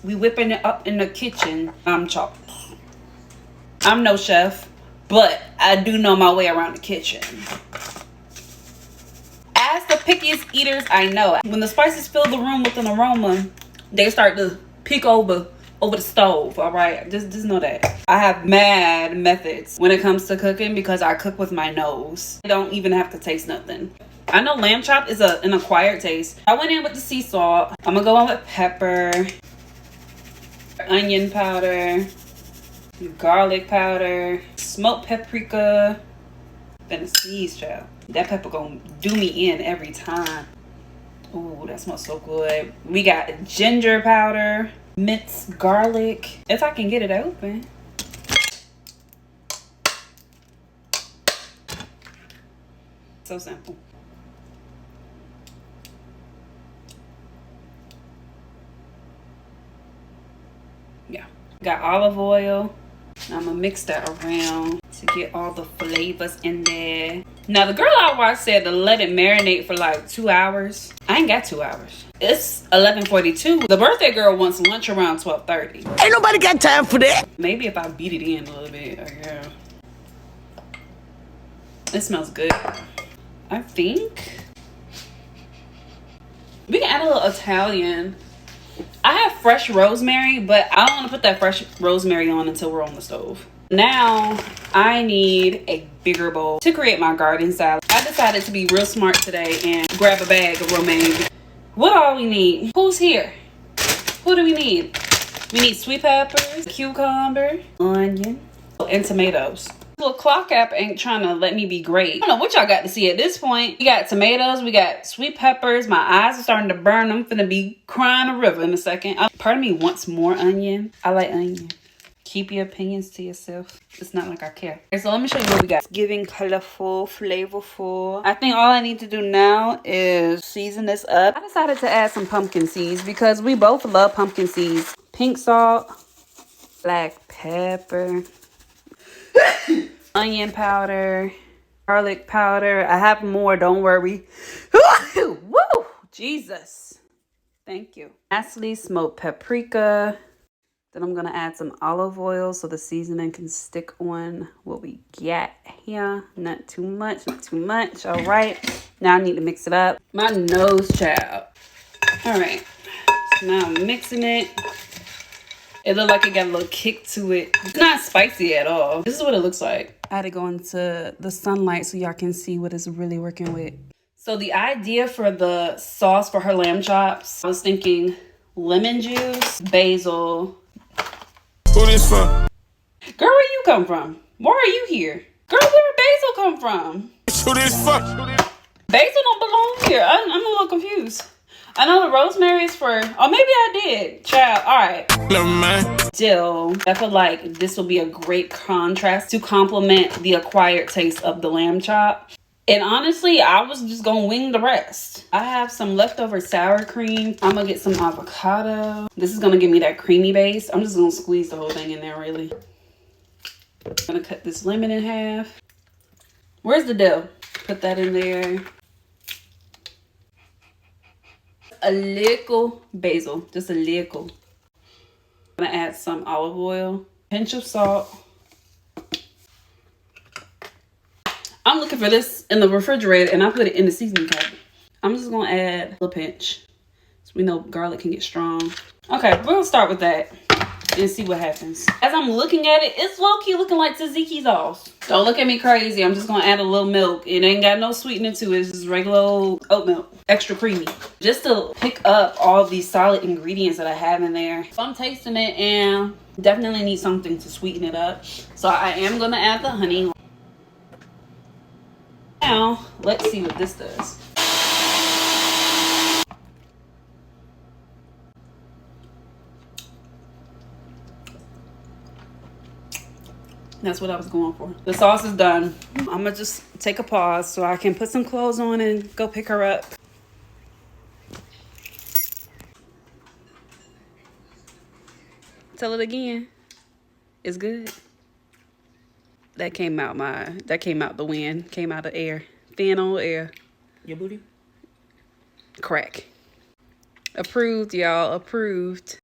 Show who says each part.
Speaker 1: We whipping it up in the kitchen. I'm no chef, but I do know my way around the kitchen. As the pickiest eaters, I know when the spices fill the room with an aroma, they start to peek over the stove. All right, just know that I have mad methods when it comes to cooking because I cook with my nose. I don't even have to taste nothing. I know lamb chop is an acquired taste. I went in with the sea salt. I'm gonna go in with pepper, onion powder, garlic powder, smoked paprika, and a sneeze, child. That pepper gonna do me in every time. Ooh, that smells so good. We got ginger powder, minced garlic. If I can get it open. So simple. Yeah. Got olive oil. I'm gonna mix that around to get all the flavors in there. Now the girl I watched said to let it marinate for like 2 hours. I ain't got 2 hours. It's 11:42. The birthday girl wants lunch around 12:30.
Speaker 2: Ain't nobody got time for that.
Speaker 1: Maybe if I beat it in a little bit, yeah. It smells good. I think we can add a little Italian. I have fresh rosemary, but I don't want to put that fresh rosemary on until we're on the stove. Now, I need a bigger bowl to create my garden salad. I decided to be real smart today and grab a bag of romaine. What all we need? Who's here? Who do we need? We need sweet peppers, cucumber, onion, and tomatoes. Little clock app ain't trying to let me be great. I don't know what y'all got to see at this point. We got tomatoes, we got sweet peppers. My eyes are starting to burn. I'm finna be crying a river in a second. Part of me wants more onion. I like onion. Keep your opinions to yourself. It's not like I care. Okay, so let me show you what we got. It's giving colorful, flavorful. I think all I need to do now is season this up. I decided to add some pumpkin seeds because we both love pumpkin seeds. Pink salt, black pepper, onion powder, garlic powder. I have more, don't worry. Woo! Jesus. Thank you. Lastly, smoked paprika. Then I'm gonna add some olive oil so the seasoning can stick on what we got here. Not too much, not too much. All right. Now I need to mix it up. My nose, child. All right. So now I'm mixing it. It looked like it got a little kick to it. It's not spicy at all. This is what it looks like. I had to go into the sunlight so y'all can see what it's really working with. So the idea for the sauce for her lamb chops, I was thinking lemon juice, basil.
Speaker 2: Who this for?
Speaker 1: Girl, where you come from? Why are you here? Girl, where basil come from?
Speaker 2: Who this for?
Speaker 1: Basil don't belong here. I'm a little confused. I know the rosemary is for, oh, maybe I did. Child, all right.
Speaker 2: Never mind.
Speaker 1: Still, I feel like this will be a great contrast to complement the acquired taste of the lamb chop. And honestly, I was just gonna wing the rest. I have some leftover sour cream. I'm gonna get some avocado. This is gonna give me that creamy base. I'm just gonna squeeze the whole thing in there, really. I'm gonna cut this lemon in half. Where's the dill? Put that in there. A little basil, just a little. I'm gonna add some olive oil, pinch of salt. I'm looking for this in the refrigerator and I put it in the seasoning cabinet. I'm just gonna add a little pinch. So we know garlic can get strong. Okay, we're gonna start with that and see what happens. As I'm looking at it, it's low-key looking like tzatziki's sauce. Don't look at me crazy. I'm just gonna add a little milk. It ain't got no sweetening to it. It's just regular old oat milk, extra creamy. Just to pick up all these solid ingredients that I have in there. So I'm tasting it and definitely need something to sweeten it up. So I am gonna add the honey. Now, let's see what this does. That's what I was going for. The sauce is done. I'm gonna just take a pause so I can put some clothes on and go pick her up. Tell it again. It's good. That came out the wind. Came out of air. Thin on air.
Speaker 3: Your booty?
Speaker 1: Crack. Approved, y'all. Approved.